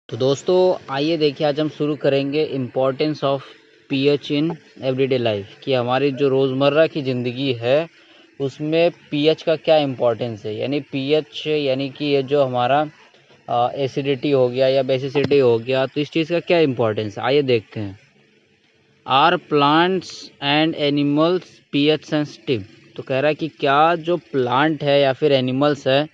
तो दोस्तों आइए देखिए, आज हम शुरू करेंगे importance of pH in everyday life कि हमारी जो रोज़मर्रा की ज़िंदगी है उसमें पीएच का क्या इम्पोर्टेंस है। यानी पीएच यानी कि ये जो हमारा एसिडिटी हो गया या बेसिसिटी हो गया, तो इस चीज़ का क्या इम्पोर्टेंस है, आइए देखते हैं। Are plants and animals pH sensitive. तो कह रहा है कि क्या जो प्लांट है या फिर एनिमल्स है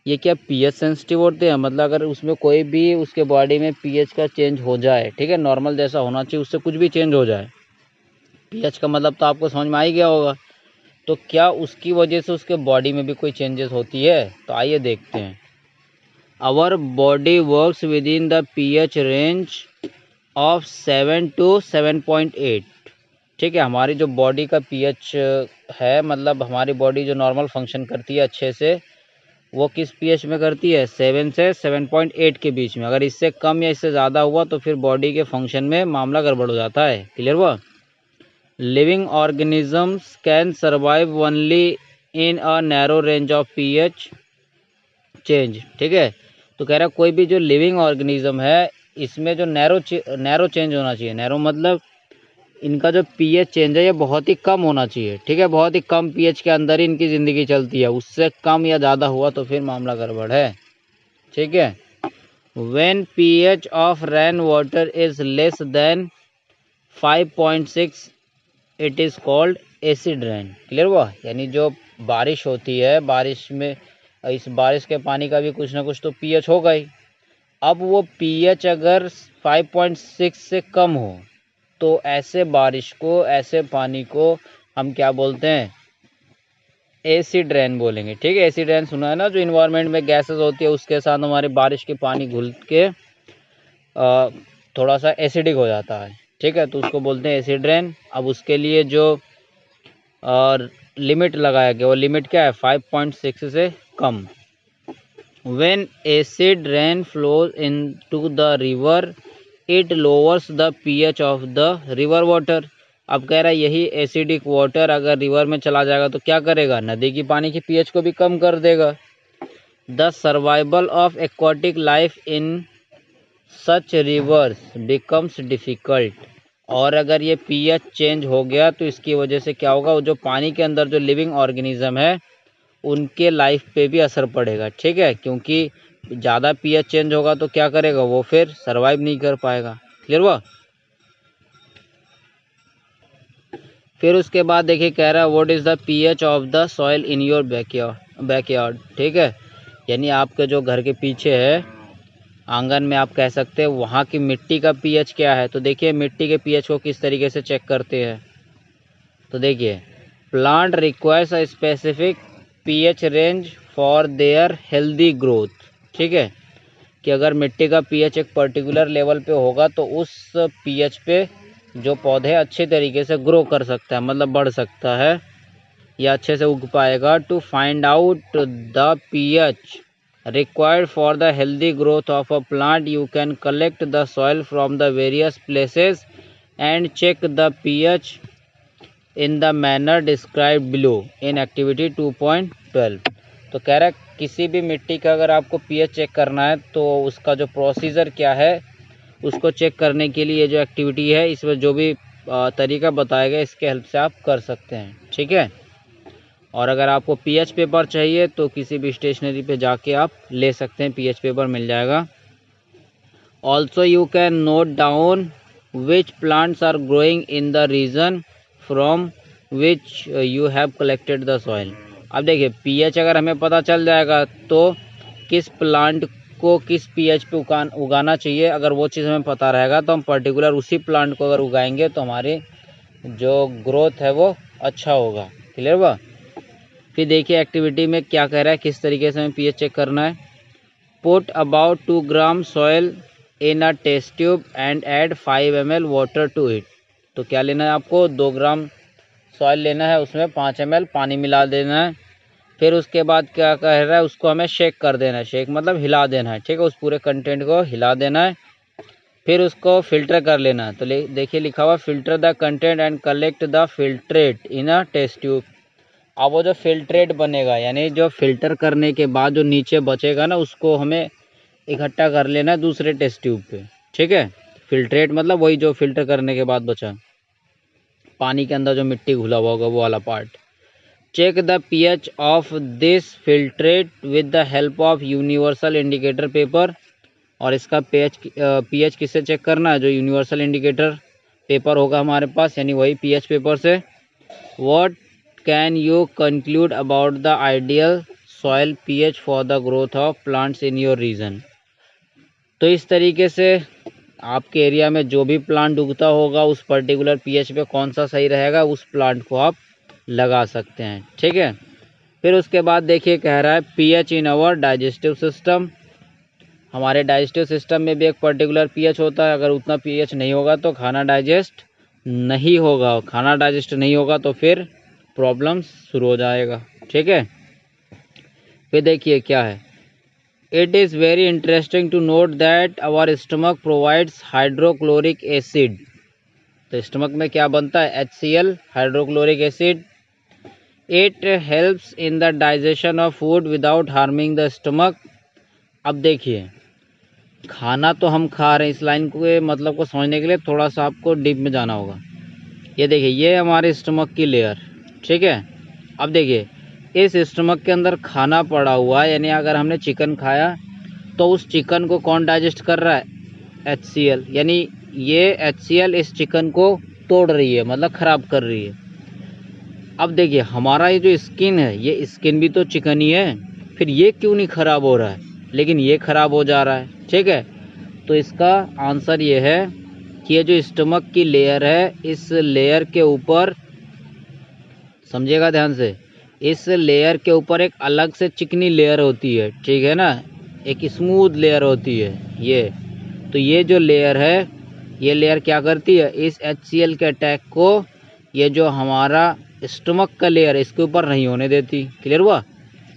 ये क्या पीएच सेंसिटिव होते हैं। मतलब अगर उसमें कोई भी उसके बॉडी में पीएच का चेंज हो जाए, ठीक है, नॉर्मल जैसा होना चाहिए उससे कुछ भी चेंज हो जाए, पीएच का मतलब तो आपको समझ में आ ही गया होगा। तो क्या उसकी वजह से उसके बॉडी में भी कोई चेंजेस होती है, तो आइए देखते हैं। Our body works within the pH range of 7 to 7.8। ठीक है, हमारी जो बॉडी का पीएच है, मतलब हमारी बॉडी जो नॉर्मल फंक्शन करती है अच्छे से, वो किस पीएच में करती है, 7 से 7.8 के बीच में। अगर इससे कम या इससे ज़्यादा हुआ तो फिर बॉडी के फंक्शन में मामला गड़बड़ हो जाता है। क्लियर हुआ। Living organisms can survive only in a narrow range of pH change. ठीक है, तो कह रहा है कोई भी जो लिविंग ऑर्गेनिज्म है इसमें जो नैरो चेंज होना चाहिए। नैरो मतलब इनका जो पीएच चेंज है ये बहुत ही कम होना चाहिए। ठीक है, बहुत ही कम पीएच के अंदर ही इनकी ज़िंदगी चलती है, उससे कम या ज़्यादा हुआ तो फिर मामला गड़बड़ है। ठीक है, when pH of rain water is less than 5.6 it is called acid rain. Clear हुआ। यानी जो बारिश होती है, बारिश में इस बारिश के पानी का भी कुछ ना कुछ तो पीएच होगा ही। अब वो पीएच अगर 5.6 से कम हो तो ऐसे बारिश को, ऐसे पानी को हम क्या बोलते हैं, एसिड रेन बोलेंगे। ठीक है, एसिड रेन सुना है ना, जो इन्वायरमेंट में गैसेस होती है उसके साथ हमारे बारिश के पानी घुल के थोड़ा सा एसिडिक हो जाता है। ठीक है, तो उसको बोलते हैं एसिड रेन। अब उसके लिए जो लिमिट लगाया गया वो लिमिट क्या है, 5.6 से कम। When acid rain flows into the river, it lowers the pH of the river water। अब कह रहा है यही एसिडिक वाटर अगर रिवर में चला जाएगा तो क्या करेगा, नदी की पानी की पीएच को भी कम कर देगा। The survival of aquatic life in such reverse becomes difficult. और अगर ये पीएच चेंज हो गया तो इसकी वजह से क्या होगा, वो जो पानी के अंदर जो लिविंग ऑर्गेनिज्म है उनके लाइफ पे भी असर पड़ेगा। ठीक है, क्योंकि ज़्यादा पीएच चेंज होगा तो क्या करेगा, वो फिर सरवाइव नहीं कर पाएगा। क्लियर हुआ। फिर उसके बाद देखिए कह रहा है what is the pH of the soil in your backyard. ठीक है, यानी आपके जो घर के पीछे है, आंगन में आप कह सकते हैं, वहाँ की मिट्टी का पीएच क्या है। तो देखिए मिट्टी के पीएच को किस तरीके से चेक करते हैं। तो देखिए, plant requires a specific pH range for their healthy growth. ठीक है, कि अगर मिट्टी का पीएच एक पर्टिकुलर लेवल पे होगा तो उस पीएच पे जो पौधे अच्छे तरीके से ग्रो कर सकता है, मतलब बढ़ सकता है या अच्छे से उग पाएगा। To find out the pH required for the healthy growth of a plant, you can collect the soil from the various places and check the pH in the manner described below in activity 2.12। तो कह रहा है किसी भी मिट्टी का अगर आपको पीएच चेक करना है तो उसका जो प्रोसीजर क्या है उसको चेक करने के लिए जो एक्टिविटी है इसमें जो भी तरीका बताया गया इसके हेल्प से आप कर सकते हैं। ठीक है, और अगर आपको पीएच पेपर चाहिए तो किसी भी स्टेशनरी पे जाके आप ले सकते हैं, पीएच पेपर मिल जाएगा। Also you can note down which plants are growing in the region from which you have collected the soil. अब देखिए पीएच अगर हमें पता चल जाएगा तो किस प्लांट को किस पीएच पे उगाना चाहिए, अगर वो चीज़ हमें पता रहेगा तो हम पर्टिकुलर उसी प्लांट को अगर उगाएंगे तो हमारी जो ग्रोथ है वो अच्छा होगा। क्लियर हुआ। फिर देखिए एक्टिविटी में क्या कह रहा है, किस तरीके से हमें पीएच चेक करना है। Put about 2 gram soil in a test tube and add 5 ml water to it. तो क्या लेना है आपको, 2 ग्राम सॉइल लेना है, उसमें 5 ml पानी मिला देना है। फिर उसके बाद क्या कह रहा है, उसको हमें शेक कर देना है। शेक मतलब हिला देना है। ठीक है, उस पूरे कंटेंट को हिला देना है। फिर उसको फिल्टर कर लेना है। तो देखिए लिखा हुआ filter the content and collect the filtrate in a test tube. अब वो जो फिल्ट्रेट बनेगा यानी जो फिल्टर करने के बाद जो नीचे बचेगा ना उसको हमें इकट्ठा कर लेना है दूसरे टेस्ट ट्यूब पे, ठीक है। फिल्ट्रेट मतलब वही जो फिल्टर करने के बाद बचा पानी के अंदर जो मिट्टी घुला हुआ होगा वो वाला part. Check the pH of this filtrate with the help of universal indicator paper. और इसका pH किससे चेक करना है? जो यूनिवर्सल इंडिकेटर पेपर होगा हमारे पास, यानी वही pH पेपर से। What can you conclude about the ideal soil pH for the growth of plants in your region. तो इस तरीके से आपके एरिया में जो भी प्लांट उगता होगा उस पर्टिकुलर pH पे कौन सा सही रहेगा उस प्लांट को आप लगा सकते हैं, ठीक है। फिर उसके बाद देखिए कह रहा है pH in our digestive system. हमारे डाइजेस्टिव सिस्टम में भी एक पर्टिकुलर pH होता है। अगर उतना pH नहीं होगा तो खाना डाइजेस्ट नहीं होगा, खाना डाइजेस्ट नहीं होगा तो फिर प्रॉब्लम्स शुरू हो जाएगा, ठीक है। फिर देखिए क्या है, it is very interesting to note that our stomach provides hydrochloric acid. तो स्टमक में क्या बनता है? HCl, hydrochloric acid. It helps in the digestion of food without harming the stomach. अब देखिए खाना तो हम खा रहे हैं, इस लाइन को मतलब को समझने के लिए थोड़ा सा आपको डीप में जाना होगा। ये देखिए ये हमारे स्टमक की लेयर, ठीक है। अब देखिए इस स्टमक के अंदर खाना पड़ा हुआ है, यानी अगर हमने चिकन खाया तो उस चिकन को कौन डाइजेस्ट कर रहा है? HCl, यानी ये HCl इस चिकन को तोड़ रही है, मतलब ख़राब कर रही है। अब देखिए हमारा ये जो स्किन है, ये स्किन भी तो चिकन ही है, फिर ये क्यों नहीं ख़राब हो रहा है लेकिन ये ख़राब हो जा रहा है, ठीक है। तो इसका आंसर ये है कि ये जो स्टमक की लेयर है, इस लेयर के ऊपर समझिएगा ध्यान से, इस लेयर के ऊपर एक अलग से चिकनी लेयर होती है, ठीक है ना, एक स्मूथ लेयर होती है ये। तो ये जो लेयर है, ये लेयर क्या करती है? इस HCl के अटैक को ये जो हमारा स्टमक का लेयर है इसके ऊपर नहीं होने देती। क्लियर हुआ?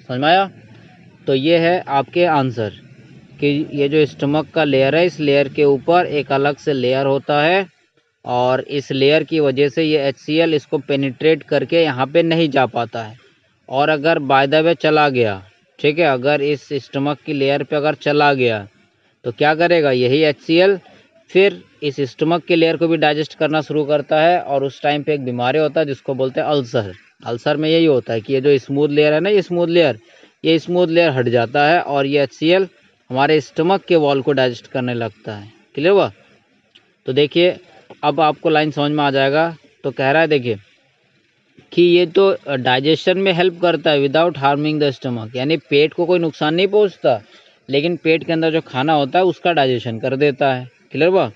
समझ में आया? तो ये है आपके आंसर कि ये जो स्टमक का लेयर है, इस लेयर के ऊपर एक अलग से लेयर होता है और इस लेयर की वजह से ये HCl इसको पेनिट्रेट करके यहाँ पे नहीं जा पाता है। और अगर बाय द वे चला गया, ठीक है, अगर इस स्टमक की लेयर पे अगर चला गया तो क्या करेगा? यही HCl फिर इस स्टमक की लेयर को भी डाइजेस्ट करना शुरू करता है और उस टाइम पे एक बीमारी होता है जिसको बोलते हैं अल्सर। अल्सर में यही होता है कि ये जो स्मूथ लेयर है ना, ये स्मूथ लेयर हट जाता है और ये HCl हमारे स्टमक के वॉल को डाइजेस्ट करने लगता है। क्लियर हुआ? तो देखिए अब आपको लाइन समझ में आ जाएगा। तो कह रहा है देखिए कि ये तो डाइजेशन में हेल्प करता है विदाउट हार्मिंग द स्टमक, यानी पेट को कोई नुकसान नहीं पहुंचता लेकिन पेट के अंदर जो खाना होता है उसका डाइजेशन कर देता है। क्लियर हुआ?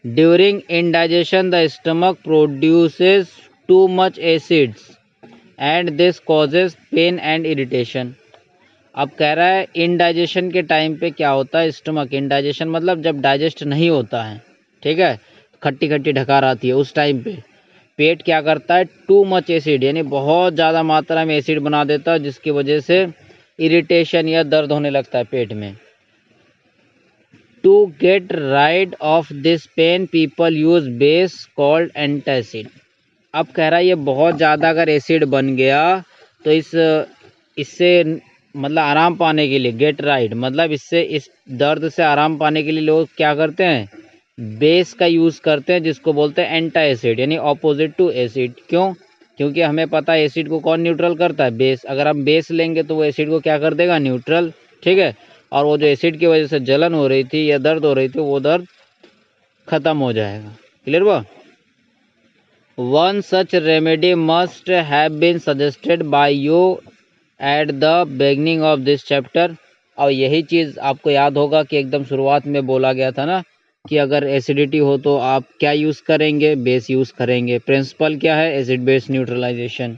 During indigestion the stomach produces too much acids and this causes pain and irritation. अब कह रहा है इनडाइजेशन के टाइम पे क्या होता है? स्टमक इनडाइजेशन मतलब जब डाइजेस्ट नहीं होता है, ठीक है, खट्टी खट्टी ढकार आती है, उस टाइम पे पेट क्या करता है? टू मच एसिड, यानी बहुत ज़्यादा मात्रा में एसिड बना देता है जिसकी वजह से इरिटेशन या दर्द होने लगता है पेट में। To get rid of this pain people use base called antacid. अब कह रहा है ये बहुत ज़्यादा अगर एसिड बन गया तो इससे मतलब आराम पाने के लिए, गेट राइड मतलब इससे इस दर्द से आराम पाने के लिए लोग क्या करते हैं? बेस का यूज़ करते हैं जिसको बोलते हैं एंटा एसिड, यानी ऑपोजिट टू एसिड। क्यों? क्योंकि हमें पता है एसिड को कौन न्यूट्रल करता है? बेस। अगर हम बेस लेंगे तो वो एसिड को क्या कर देगा? न्यूट्रल, ठीक है। और वो जो एसिड की वजह से जलन हो रही थी या दर्द हो रही थी वो दर्द खत्म हो जाएगा। क्लियर हुआ? One such remedy must have been suggested by you at the beginning of this chapter. और यही चीज़ आपको याद होगा कि एकदम शुरुआत में बोला गया था ना कि अगर एसिडिटी हो तो आप क्या यूज़ करेंगे? बेस यूज़ करेंगे। प्रिंसिपल क्या है? Acid base neutralization.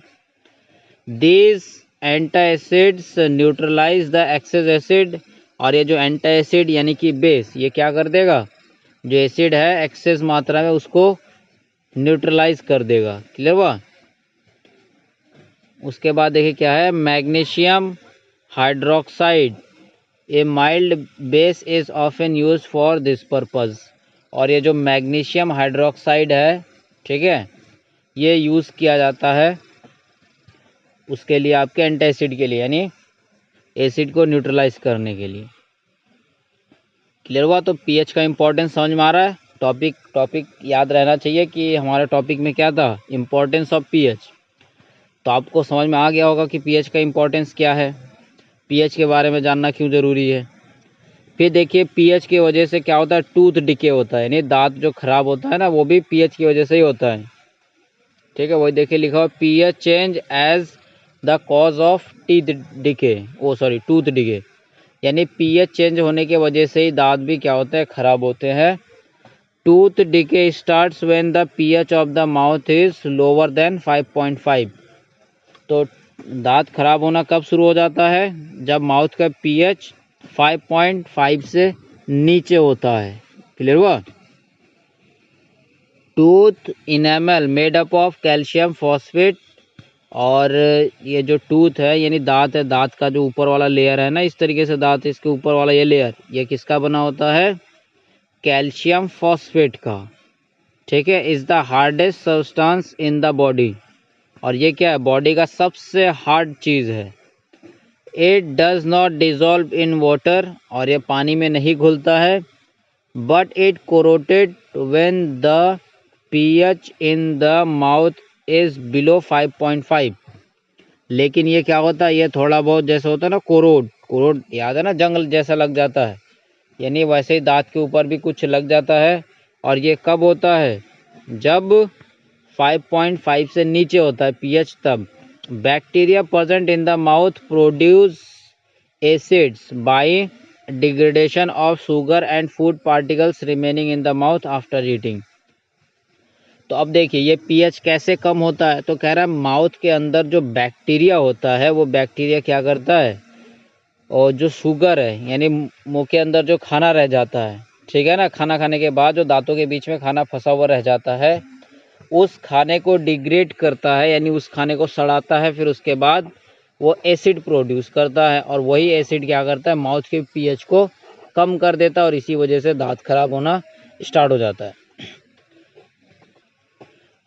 This antacids neutralize the excess acid. और ये जो एंटा एसिड यानी कि बेस, ये क्या कर देगा? जो एसिड है एक्सेस मात्रा में उसको न्यूट्रलाइज कर देगा। क्लियर हुआ? उसके बाद देखिए क्या है, magnesium hydroxide A mild base is often use for this purpose. और ये जो मैग्नीशियम हाइड्रोक्साइड है, ठीक है, ये यूज़ किया जाता है उसके लिए, आपके एंटासिड के लिए, यानी एसिड को न्यूट्रलाइज करने के लिए। क्लियर हुआ? तो पीएच का इंपॉर्टेंस समझ में आ रहा है? टॉपिक याद रहना चाहिए कि हमारे टॉपिक में क्या था, इंपॉर्टेंस ऑफ पीएच। तो आपको समझ में आ गया होगा कि पीएच का इंपॉर्टेंस क्या है, पीएच के बारे में जानना क्यों ज़रूरी है। फिर देखिए पीएच की वजह से क्या होता है, टूथ डिके होता है, यानी दांत जो खराब होता है ना, वो भी पीएच की वजह से ही होता है। ठीक है, वही देखिए लिखा हुआ pH change as the cause of teeth decay, tooth decay, यानी पीएच चेंज होने की वजह से ही दांत भी क्या होते हैं, खराब होते हैं। Tooth decay starts when the pH of the mouth is lower than 5.5। तो दांत खराब होना कब शुरू हो जाता है, जब माउथ का पीएच 5.5 से नीचे होता है। क्लियर हुआ? Tooth enamel made up of calcium phosphate, और ये जो टूथ है यानी दांत है, दांत का जो ऊपर वाला लेयर है ना, इस तरीके से दांत, इसके ऊपर वाला ये लेयर, ये किसका बना होता है, कैल्शियम फॉस्फेट का। ठीक है, is the hardest substance in the body, और ये क्या है, बॉडी का सबसे हार्ड चीज़ है। It does not dissolve in water, और ये पानी में नहीं घुलता है। But it corroded when the pH in the mouth is below 5.5। लेकिन ये क्या होता है, ये थोड़ा बहुत जैसे होता है ना, कोरोड याद है ना, जंग जैसा लग जाता है, यानी वैसे ही दांत के ऊपर भी कुछ लग जाता है। और ये कब होता है, जब 5.5 से नीचे होता है पीएच, तब bacteria present in the mouth produce acids bye degradation of sugar and food particles remaining in the mouth after eating. तो अब देखिए ये पीएच कैसे कम होता है, तो कह रहा है माउथ के अंदर जो बैक्टीरिया होता है, वो बैक्टीरिया क्या करता है, और जो शुगर है यानी मुंह के अंदर जो खाना रह जाता है, ठीक है ना, खाना खाने के बाद जो दांतों के बीच में खाना फंसा हुआ रह जाता है, उस खाने को डिग्रेड करता है, यानी उस खाने को सड़ाता है, फिर उसके बाद वो एसिड प्रोड्यूस करता है, और वही एसिड क्या करता है, माउथ के पीएच को कम कर देता है, और इसी वजह से दांत खराब होना स्टार्ट हो जाता है।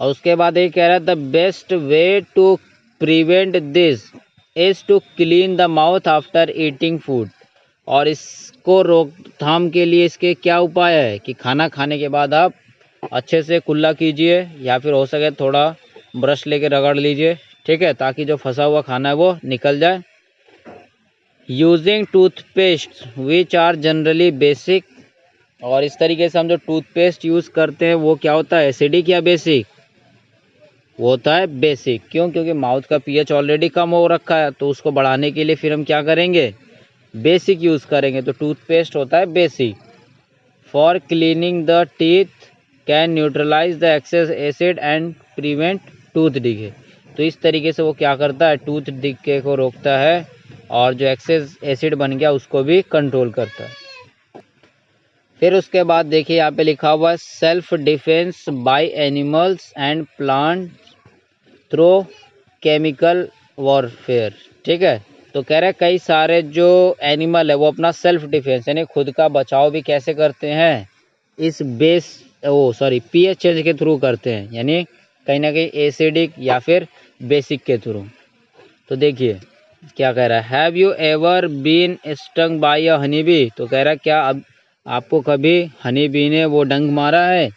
और उसके बाद ये कह रहा है the best way to prevent this is to clean the mouth after eating food, और इसको रोकथाम के लिए इसके क्या उपाय है कि खाना खाने के बाद आप अच्छे से कुल्ला कीजिए, या फिर हो सके थोड़ा ब्रश लेके रगड़ लीजिए, ठीक है, ताकि जो फंसा हुआ खाना है वो निकल जाए। Using toothpaste which are generally basic, और इस तरीके से हम जो टूथपेस्ट यूज़ करते हैं वो क्या होता है, एसिडिक या बेसिक, वो होता है बेसिक। क्यों? क्योंकि माउथ का पीएच ऑलरेडी कम हो रखा है, तो उसको बढ़ाने के लिए फिर हम क्या करेंगे, बेसिक यूज़ करेंगे, तो टूथपेस्ट होता है basic. For cleaning the teeth can neutralise the excess acid and prevent tooth decay. तो इस तरीके से वो क्या करता है, टूथ डिके को रोकता है, और जो एक्सेस एसिड बन गया उसको भी कंट्रोल करता है। फिर उसके बाद देखिए यहाँ पे लिखा हुआ है self defence by animals and plant through chemical warfare. ठीक है, तो कह रहे कई सारे जो एनिमल है वो अपना सेल्फ डिफेंस यानी खुद का बचाव भी कैसे करते हैं, इस पीएच चेंज के थ्रू करते हैं, यानी कहीं ना कहीं एसिडिक या फिर बेसिक के थ्रू। तो देखिए क्या कह रहा है, have you ever been stung by a honey bee, तो कह रहा है क्या अब आपको कभी हनी बी ने वो डंक मारा है।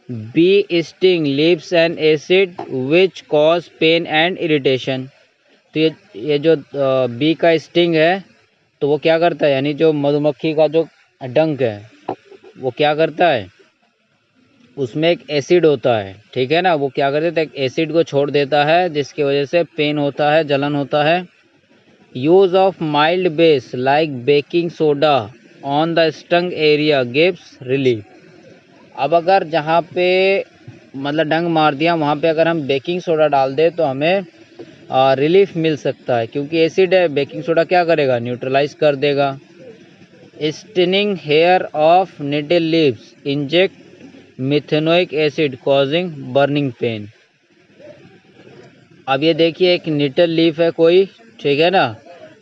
Bee sting leaves an acid which cause pain and irritation, तो ये जो बी का स्टिंग है तो वो क्या करता है, यानी जो मधुमक्खी का जो डंक है वो क्या करता है, उसमें एक एसिड होता है, ठीक है ना, वो क्या करता है, एक एसिड को छोड़ देता है जिसकी वजह से पेन होता है, जलन होता है। Use of mild base like baking soda on the stung area gives relief. अब अगर जहाँ पे मतलब डंक मार दिया वहाँ पे अगर हम बेकिंग सोडा डाल दें तो हमें रिलीफ मिल सकता है, क्योंकि एसिड है, बेकिंग सोडा क्या करेगा, न्यूट्रलाइज कर देगा। Stinging hair of nettle leaves inject methanoic acid causing burning pain. अब ये देखिए एक निडल लीफ है कोई, ठीक है ना,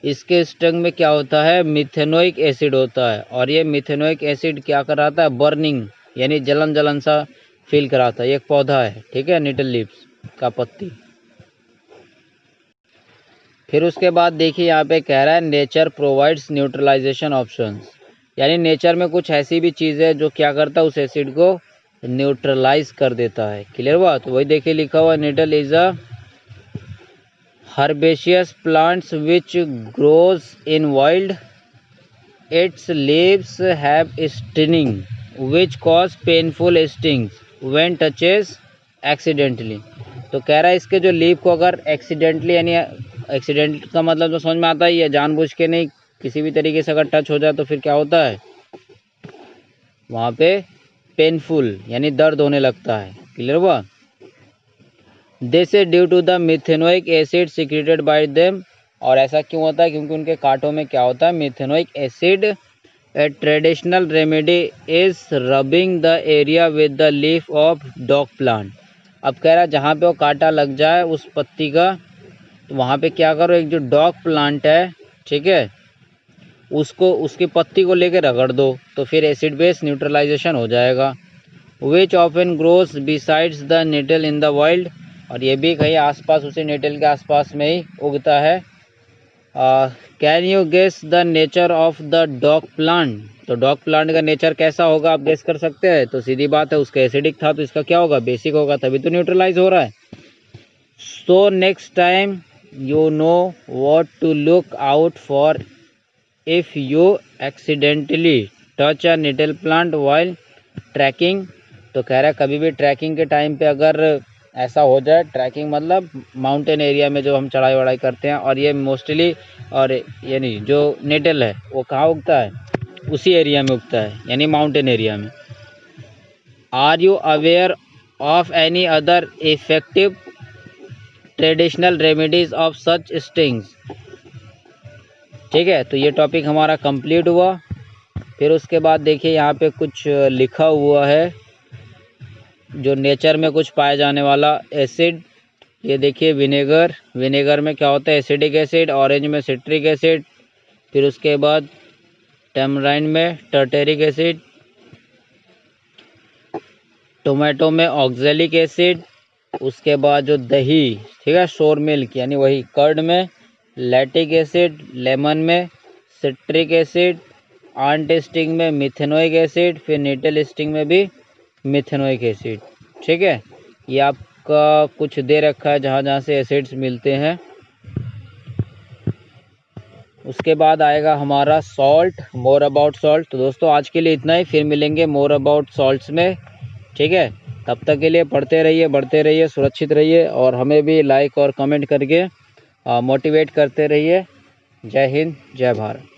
इसके स्टंग में क्या होता है, मिथेनोइक एसिड होता है, और ये मिथेनोइक एसिड क्या कराता है, बर्निंग यानी जलन जलन सा फील कराता है। एक पौधा है, ठीक है, निडल लीव्स का पत्ती। फिर उसके बाद देखिए यहाँ पे कह रहा है नेचर प्रोवाइड्स न्यूट्रलाइजेशन ऑप्शंस, यानी नेचर में कुछ ऐसी भी चीज़ है जो क्या करता है, उस एसिड को न्यूट्रलाइज कर देता है। क्लियर बात? तो वही देखिए लिखा हुआ needle is a herbaceous plants which grows in wild. Its leaves have stinging which cause painful stings when touches accidentally. तो कह रहा है इसके जो लीफ को अगर एक्सीडेंटली, यानी एक्सीडेंट का मतलब तो समझ में आता ही है, जानबूझ के नहीं, किसी भी तरीके से अगर टच हो जाए तो फिर क्या होता है, वहाँ पे पेनफुल यानी दर्द होने लगता है। क्लियर हुआ? This is due to the methanoic acid secreted by them. और ऐसा क्यों होता है? क्योंकि उनके कांटों में क्या होता है, methanoic acid. A traditional remedy is rubbing the area with the leaf of dog plant. अब कह रहा है जहाँ पे वो कांटा लग जाए उस पत्ती का, तो वहाँ पे क्या करो, एक जो डॉग प्लांट है, ठीक है, उसको, उसकी पत्ती को लेकर रगड़ दो, तो फिर एसिड बेस न्यूट्रलाइजेशन हो जाएगा। Which often grows besides the nettle in the wild. और ये भी कहीं आसपास, उसी नीडल के आसपास में ही उगता है। Can you guess the nature of the dog plant. तो डॉग प्लांट का नेचर कैसा होगा आप गेस कर सकते हैं? तो सीधी बात है, उसका एसिडिक था तो इसका क्या होगा, बेसिक होगा, तभी तो न्यूट्रलाइज हो रहा है। So next time you know what to look out for if you accidentally touch a needle plant while trekking. तो कह रहा है कभी भी ट्रैकिंग के टाइम पे अगर ऐसा हो जाए, ट्रैकिंग मतलब माउंटेन एरिया में जो हम चढ़ाई वढ़ाई करते हैं, और ये मोस्टली, और यानी जो नीडल है वो कहाँ उगता है, उसी एरिया में उगता है, यानी माउंटेन एरिया में। Are you aware of any other effective traditional remedies of such stings. ठीक है, तो ये टॉपिक हमारा कंप्लीट हुआ। फिर उसके बाद देखिए यहाँ पे कुछ लिखा हुआ है, जो नेचर में कुछ पाए जाने वाला एसिड। ये देखिए विनेगर, विनेगर में क्या होता है, एसिडिक एसिड। ऑरेंज में सिट्रिक एसिड। फिर उसके बाद टैमराइन में टर्टेरिक एसिड। टोमेटो में ऑक्जेलिक एसिड। उसके बाद जो दही, ठीक है, शोर मिल्क यानी वही कर्ड में लैक्टिक एसिड। लेमन में सिट्रिक एसिड। आंट स्टिंग में मिथेनोइक एसिड। फिर नीडल स्टिंग में भी मिथेनोइक एसिड। ठीक है, ये आपका कुछ दे रखा है जहाँ जहाँ से एसिड्स मिलते हैं। उसके बाद आएगा हमारा सॉल्ट, मोर अबाउट सॉल्ट। तो दोस्तों आज के लिए इतना ही, फिर मिलेंगे मोर अबाउट सॉल्ट्स में। ठीक है, तब तक के लिए पढ़ते रहिए, बढ़ते रहिए, सुरक्षित रहिए, और हमें भी लाइक और कमेंट करके मोटिवेट करते रहिए। जय हिंद, जय भारत।